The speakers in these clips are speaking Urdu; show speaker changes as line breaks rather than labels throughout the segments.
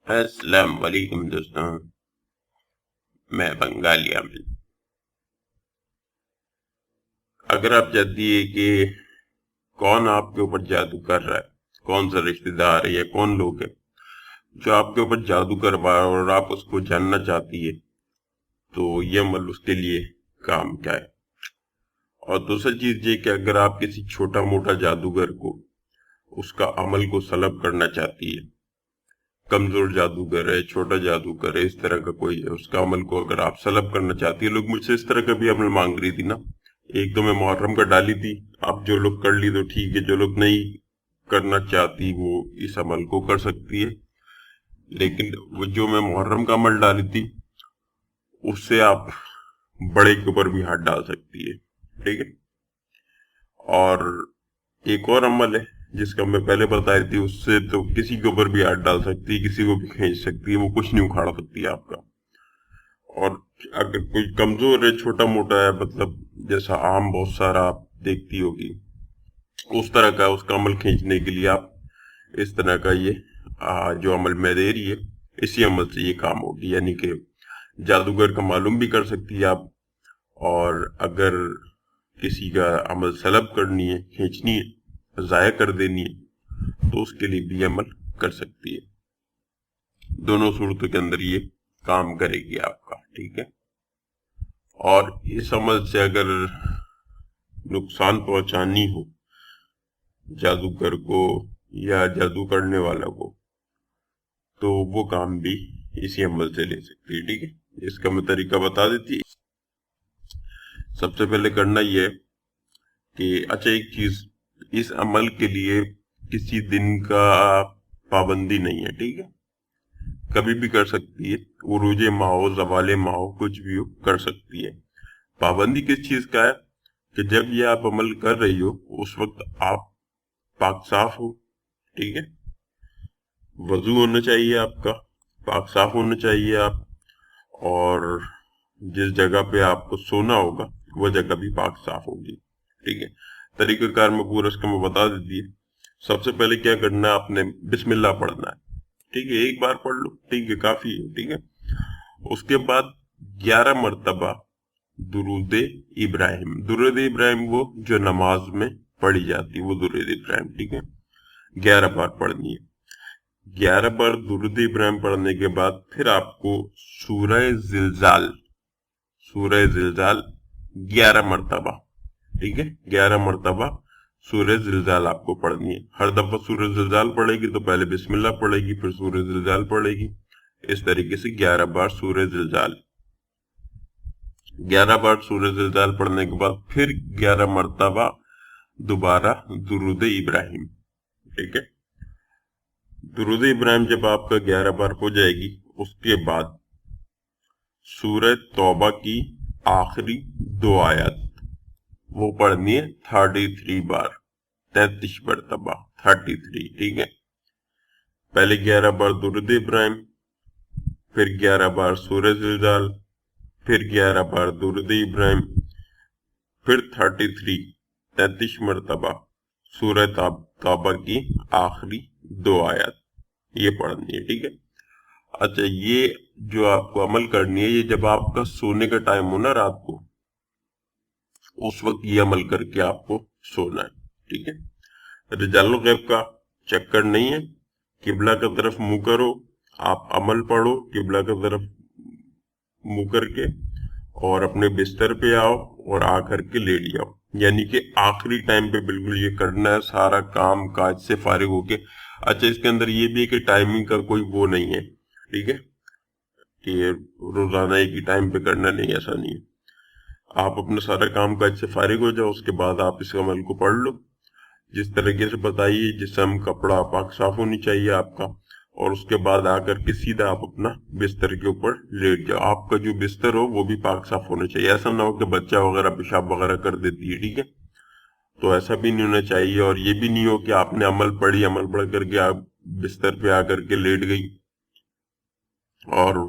السلام علیکم دوستوں، میں بنگالی عامل۔ اگر آپ چاہتی ہے کہ کون آپ کے اوپر جادو کر رہا ہے، کون سا رشتہ دار ہے یا کون لوگ ہے جو آپ کے اوپر جادو کروا رہا ہے اور آپ اس کو جاننا چاہتی ہے، تو یہ عمل اس کے لیے کام کیا ہے۔ اور دوسری چیز یہ کہ اگر آپ کسی چھوٹا موٹا جادوگر کو اس کا عمل کو سلب کرنا چاہتی ہے، کمزور جادوگر ہے، چھوٹا جادوگر ہے، اس طرح کا کوئی ہے، اس کا عمل کو اگر آپ سلب کرنا چاہتی ہے، لوگ مجھ سے اس طرح کا بھی عمل مانگ رہی تھی نا، ایک تو میں محرم کا ڈالی تھی، اب جو لوگ کر لی تو ٹھیک ہے، جو لوگ نہیں کرنا چاہتی وہ اس عمل کو کر سکتی ہے، لیکن وہ جو میں محرم کا عمل ڈالی تھی اس سے آپ بڑے کے اوپر بھی ہاتھ ڈال سکتی ہے، ٹھیک ہے۔ اور ایک اور عمل ہے جس کا میں پہلے بتائی تھی، اس سے تو کسی کے اوپر بھی ہاتھ ڈال سکتی ہے، کسی کو بھی کھینچ سکتی ہے، وہ کچھ نہیں اکھاڑ سکتی آپ کا۔ اور اگر کوئی کمزور ہے، چھوٹا موٹا ہے، مطلب جیسا عام بہت سارا آپ دیکھتی ہوگی، اس طرح کا اس کا عمل کھینچنے کے لیے آپ اس طرح کا یہ جو عمل میں دے رہی ہے، اسی عمل سے یہ کام ہوگی، یعنی کہ جادوگر کا معلوم بھی کر سکتی ہے آپ، اور اگر کسی کا عمل سلب کرنی ہے، کھینچنی ہے، ضائع کر دینی ہے، تو اس کے لیے بھی عمل کر سکتی ہے۔ دونوں صورتوں کے اندر یہ کام کرے گی آپ کا، ٹھیک ہے۔ اور اس عمل سے اگر نقصان پہنچانی ہو جادوگر کو یا جادو کرنے والا کو، تو وہ کام بھی اسی عمل سے لے سکتی ہے، ٹھیک ہے۔ اس کا میں طریقہ بتا دیتی ہے۔ سب سے پہلے کرنا یہ ہے کہ اچھا ایک چیز، اس عمل کے لیے کسی دن کا پابندی نہیں ہے، ٹھیک ہے، کبھی بھی کر سکتی ہے، عروج ماہ ہو، زوال ماہ ہو، کچھ بھی ہو کر سکتی ہے۔ پابندی کس چیز کا ہے کہ جب یہ آپ عمل کر رہی ہو اس وقت آپ پاک صاف ہو، ٹھیک ہے، وضو ہونا چاہیے آپ کا، پاک صاف ہونا چاہیے آپ، اور جس جگہ پہ آپ کو سونا ہوگا وہ جگہ بھی پاک صاف ہوگی، ٹھیک ہے۔ طریقہ کار میں پورا اس کا میں بتا دیتی ہے۔ سب سے پہلے کیا کرنا ہے، آپ نے بسم اللہ پڑھنا ہے، ٹھیک ہے، ایک بار پڑھ لو، ٹھیک ہے، کافی ہے، ٹھیک ہے۔ اس کے بعد 11 مرتبہ درود ابراہیم، درود ابراہیم وہ جو نماز میں پڑھی جاتی، وہ درود ابراہیم، ٹھیک ہے، 11 بار پڑھنی ہے۔ 11 بار درود ابراہیم پڑھنے کے بعد پھر آپ کو سورہ زلزال، سورہ زلزال 11 مرتبہ، ٹھیک ہے، 11 مرتبہ سورہ زلزال آپ کو پڑھنی ہے۔ ہر دفعہ سورہ زلزال پڑھے گی تو پہلے بسم اللہ پڑھے گی، پھر سورہ زلزال پڑھے گی، اس طریقے سے 11 بار سورہ زلزال۔ 11 بار سورہ زلزال پڑھنے کے بعد پھر 11 مرتبہ دوبارہ درود ابراہیم، ٹھیک ہے۔ درود ابراہیم جب آپ کا 11 بار ہو جائے گی، اس کے بعد سورہ توبہ کی آخری 2 آیات وہ پڑھنی ہے 33 بار، 33 مرتبہ، 33، ٹھیک ہے۔ پہلے 11 بار درود ابراہیم، پھر 11 بار سورہ زلزال، پھر 11 بار درود ابراہیم، پھر 33 مرتبہ سورہ توبہ کی آخری 2 آیات یہ پڑھنی ہے، ٹھیک ہے۔ اچھا یہ جو آپ کو عمل کرنی ہے، یہ جب آپ کا سونے کا ٹائم ہونا رات کو، اس وقت یہ عمل کر کے آپ کو سونا ہے، ٹھیک ہے۔ رجال الغیب کا چکر نہیں ہے، قبلہ کی طرف منہ کرو، آپ عمل پڑھو قبلہ کی طرف منہ کر کے، اور اپنے بستر پہ آؤ اور آ کر کے لیٹ جاؤ، یعنی کہ آخری ٹائم پہ بالکل یہ کرنا ہے، سارا کام کاج سے فارغ ہو کے۔ اچھا اس کے اندر یہ بھی ہے کہ ٹائمنگ کا کوئی وہ نہیں ہے، ٹھیک ہے، کہ روزانہ ایک ہی ٹائم پہ کرنا نہیں، ایسا نہیں ہے۔ آپ اپنا سارا کام کاج سے فارغ ہو جاؤ، اس کے بعد آپ اس عمل کو پڑھ لو جس طریقے سے بتائیے، جسم کپڑا پاک صاف ہونی چاہیے آپ کا، اور اس کے بعد آ کر کے سیدھا آپ اپنا بستر کے اوپر لیٹ جاؤ۔ آپ کا جو بستر ہو وہ بھی پاک صاف ہونا چاہیے، ایسا نہ ہو کہ بچہ وغیرہ پیشاب وغیرہ کر دیتی ہے، ٹھیک ہے، تو ایسا بھی نہیں ہونا چاہیے۔ اور یہ بھی نہیں ہو کہ آپ نے عمل پڑھی، عمل پڑھ کر کے آپ بستر پہ آ کر کے لیٹ گئی اور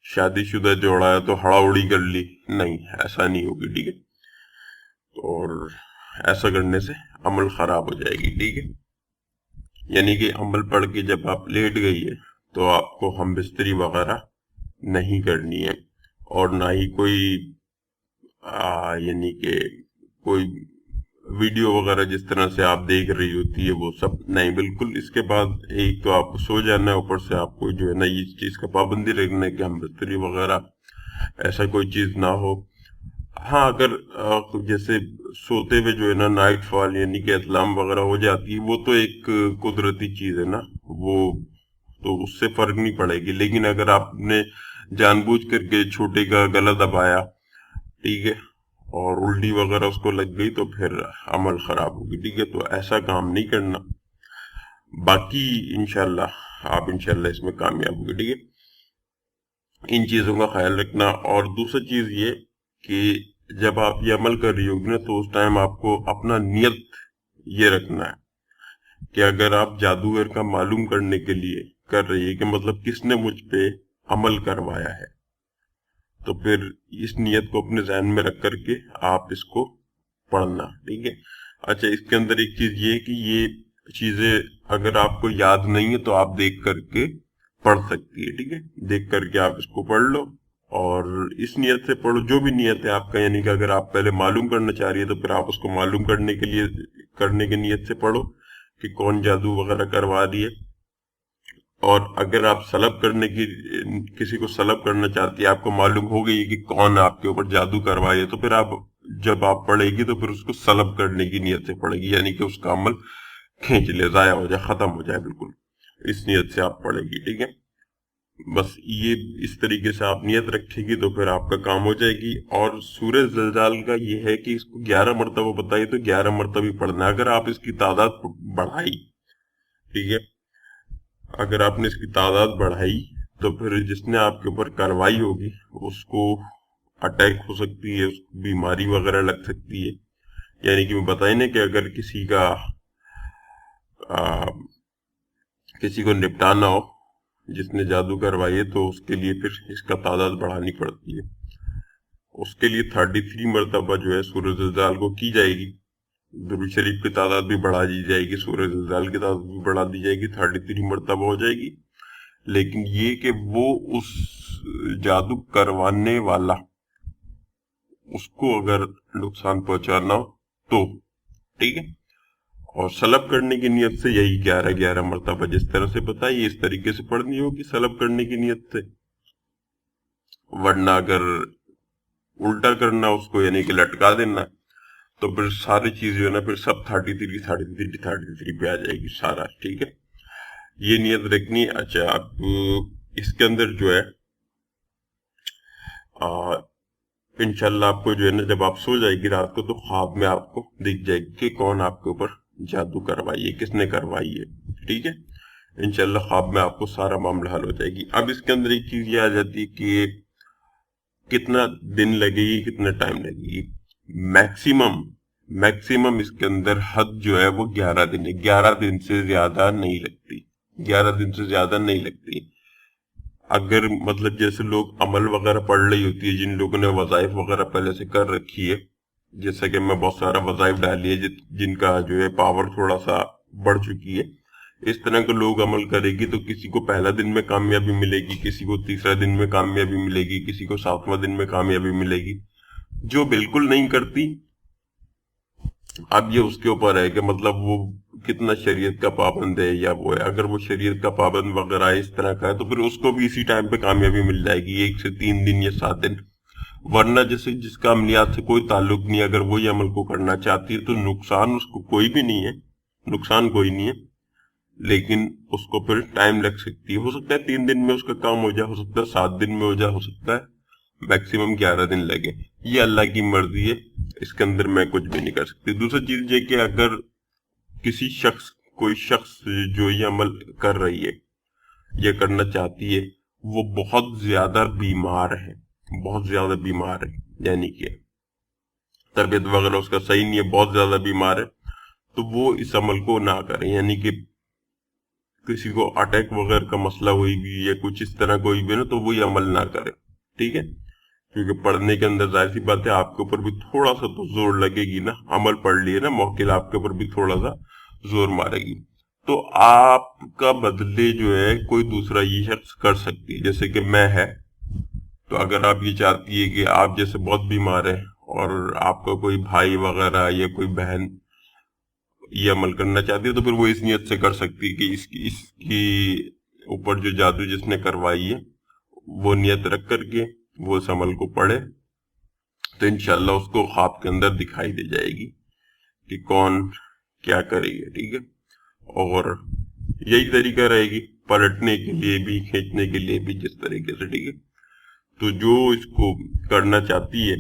شادی شدہ جوڑا ہے تو ہڑا اڑی کر لی، نہیں، ایسا نہیں ہوگی، ٹھیک ہے۔ اور ایسا کرنے سے عمل خراب ہو جائے گی، ٹھیک ہے۔ یعنی کہ عمل پڑھ کے جب آپ لیٹ گئی ہے تو آپ کو ہم بستری وغیرہ نہیں کرنی ہے، اور نہ ہی کوئی یعنی کہ کوئی ویڈیو وغیرہ جس طرح سے آپ دیکھ رہی ہوتی ہے وہ سب نہیں، بالکل۔ اس کے بعد ایک تو آپ کو سو جانا ہے، اوپر سے آپ کو جو ہے نا اس چیز کا پابندی رکھنا ہے کہ ہم بستری وغیرہ ایسا کوئی چیز نہ ہو۔ ہاں اگر جیسے سوتے ہوئے جو ہے نا نائٹ فال یعنی کہ احلام وغیرہ ہو جاتی ہے، وہ تو ایک قدرتی چیز ہے نا، وہ تو اس سے فرق نہیں پڑے گی۔ لیکن اگر آپ نے جان بوجھ کر کے چھوٹے کا گلا دبایا، ٹھیک ہے، اور الٹی وغیرہ اس کو لگ گئی تو پھر عمل خراب ہوگی، ٹھیک ہے، تو ایسا کام نہیں کرنا۔ باقی انشاءاللہ آپ انشاءاللہ اس میں کامیاب ہوگی، ٹھیک ہے، ان چیزوں کا خیال رکھنا۔ اور دوسری چیز یہ کہ جب آپ یہ عمل کر رہی ہوگی نا تو اس ٹائم آپ کو اپنا نیت یہ رکھنا ہے کہ اگر آپ جادوگر کا معلوم کرنے کے لیے کر رہی ہے کہ مطلب کس نے مجھ پہ عمل کروایا ہے، تو پھر اس نیت کو اپنے ذہن میں رکھ کر کے آپ اس کو پڑھنا، ٹھیک ہے۔ اچھا، اس کے اندر ایک چیز یہ کہ یہ چیزیں اگر آپ کو یاد نہیں ہے تو آپ دیکھ کر کے پڑھ سکتی ہے، ٹھیک ہے، دیکھ کر کے آپ اس کو پڑھ لو اور اس نیت سے پڑھو جو بھی نیت ہے آپ کا، یعنی کہ اگر آپ پہلے معلوم کرنا چاہ رہی ہے تو پھر آپ اس کو معلوم کرنے کے نیت سے پڑھو کہ کون جادو وغیرہ کروا رہی ہے۔ اور اگر آپ سلب کرنے کی کسی کو سلب کرنا چاہتی ہے، آپ کو معلوم ہو گئی کہ کون آپ کے اوپر جادو کروائے، تو پھر آپ جب آپ پڑھے گی تو پھر اس کو سلب کرنے کی نیت سے پڑھے گی، یعنی کہ اس کا عمل کھینچ لے، ضائع ہو جائے، ختم ہو جائے، بالکل اس نیت سے آپ پڑھے گی، ٹھیک ہے۔ بس یہ اس طریقے سے آپ نیت رکھے گی تو پھر آپ کا کام ہو جائے گی۔ اور سورہ زلزال کا یہ ہے کہ اس کو 11 مرتبہ بتائی تو 11 مرتبہ پڑھنا ہے۔ اگر آپ اس کی تعداد بڑھائی، ٹھیک ہے، اگر آپ نے اس کی تعداد بڑھائی تو پھر جس نے آپ کے اوپر کارروائی ہوگی اس کو اٹیک ہو سکتی ہے، اس کو بیماری وغیرہ لگ سکتی ہے۔ یعنی کہ میں بتائیں نا کہ اگر کسی کو نپٹانا ہو جس نے جادو کروائی ہے تو اس کے لیے پھر اس کا تعداد بڑھانی پڑتی ہے۔ اس کے لیے 33 مرتبہ جو ہے سورہ زلزال کو کی جائے گی، درود شریف کی تعداد بھی بڑھا دی جائے گی، سورہ زلزال کی تعداد بھی بڑھا دی جائے گی، 33 مرتبہ ہو جائے گی۔ لیکن یہ کہ وہ اس جادو کروانے والا اس کو اگر نقصان پہنچانا ہو تو، ٹھیک ہے۔ اور سلب کرنے کی نیت سے یہی 11 مرتبہ جس طرح سے بتائی اس طریقے سے پڑھنی ہوگی سلب کرنے کی نیت سے۔ ورنہ اگر الٹا کرنا اس کو یعنی کہ لٹکا دینا تو پھر ساری چیز جو ہے نا پھر سب 33 پہ آ جائے گی سارا، ٹھیک ہے، یہ نیت رکھنی۔ اچھا، اب اس کے اندر جو ہے انشاءاللہ آپ کو جو ہے نا جب آپ سو جائے گی رات کو تو خواب میں آپ کو دکھ جائے گی کہ کون آپ کے اوپر جادو کروائی ہے، کس نے کروائی ہے، ٹھیک ہے۔ انشاءاللہ خواب میں آپ کو سارا معاملہ حل ہو جائے گی۔ اب اس کے اندر ایک چیز یہ آ جاتی ہے کہ کتنا دن لگے گی، کتنا ٹائم لگے گی۔ میکسیمم اس کے اندر حد جو ہے وہ 11 دن ہے، 11 دن سے زیادہ نہیں لگتی، 11 دن سے زیادہ نہیں لگتی۔ اگر مطلب جیسے لوگ عمل وغیرہ پڑھ رہی ہوتی ہے، جن لوگوں نے وظائف وغیرہ پہلے سے کر رکھی ہے، جیسا کہ میں بہت سارا وظائف ڈالی ہے جن کا جو ہے پاور تھوڑا سا بڑھ چکی ہے، اس طرح کے لوگ عمل کرے گی تو کسی کو پہلا دن میں کامیابی ملے گی، کسی کو تیسرا دن میں کامیابی ملے گی، کسی کو 7واں دن میں کامیابی ملے گی۔ جو بالکل نہیں کرتی، اب یہ اس کے اوپر ہے کہ مطلب وہ کتنا شریعت کا پابند ہے یا وہ ہے۔ اگر وہ شریعت کا پابند وغیرہ اس طرح کا ہے تو پھر اس کو بھی اسی ٹائم پہ کامیابی مل جائے گی، 1 سے 3 دن یا 7 دن۔ ورنہ جس کا عملیات سے کوئی تعلق نہیں، اگر وہ یہ عمل کو کرنا چاہتی ہے تو نقصان اس کو کوئی بھی نہیں ہے، نقصان کوئی نہیں ہے، لیکن اس کو پھر ٹائم لگ سکتی ہے۔ ہو سکتا ہے 3 دن میں اس کا کام ہو جائے، ہو سکتا ہے 7 دن میں ہو جائے، ہو سکتا ہے میکسیمم 11 دن لگے، یہ اللہ کی مرضی ہے، اس کے اندر میں کچھ بھی نہیں کر سکتی۔ دوسری چیز یہ کہ اگر کوئی شخص جو یہ عمل کر رہی ہے، یہ کرنا چاہتی ہے، وہ بہت زیادہ بیمار ہے، بہت زیادہ بیمار ہے، یعنی کہ طبیعت وغیرہ اس کا صحیح نہیں ہے، بہت زیادہ بیمار ہے، تو وہ اس عمل کو نہ کریں۔ یعنی کہ کسی کو اٹیک وغیرہ کا مسئلہ ہوئی بھی یا کچھ اس طرح کوئی بھی نا تو وہ یہ عمل نہ کرے، ٹھیک ہے، کیونکہ پڑھنے کے اندر ظاہر سی بات ہے آپ کے اوپر بھی تھوڑا سا تو زور لگے گی نا، عمل پڑھ لیے نا، موکل آپ کے اوپر بھی تھوڑا سا زور مارے گی۔ تو آپ کا بدلے جو ہے کوئی دوسرا یہ شخص کر سکتی ہے، جیسے کہ میں ہے، تو اگر آپ یہ چاہتی ہے کہ آپ جیسے بہت بیمار ہے اور آپ کا کوئی بھائی وغیرہ یا کوئی بہن یہ عمل کرنا چاہتی ہے، تو پھر وہ اس نیت سے کر سکتی ہے کہ اس کی اوپر جو جادو جس نے کروائی ہے وہ نیت رکھ کر کے وہ اس عمل کو پڑھے، تو انشاءاللہ اس کو خواب کے اندر دکھائی دے جائے گی کہ کون کیا کرے گی، ٹھیک ہے۔ اور یہی طریقہ رہے گی پلٹنے کے لیے بھی، کھینچنے کے لیے بھی، جس طریقے سے، ٹھیک ہے۔ تو جو اس کو کرنا چاہتی ہے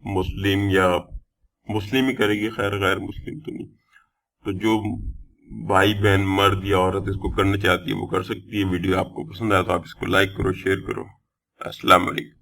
مسلم یا مسلم ہی کرے گی، خیر غیر مسلم تو نہیں، تو جو بھائی بہن مرد یا عورت اس کو کرنا چاہتی ہے وہ کر سکتی ہے۔ ویڈیو آپ کو پسند آیا تو آپ اس کو لائک کرو، شیئر کرو۔ السلام علیکم۔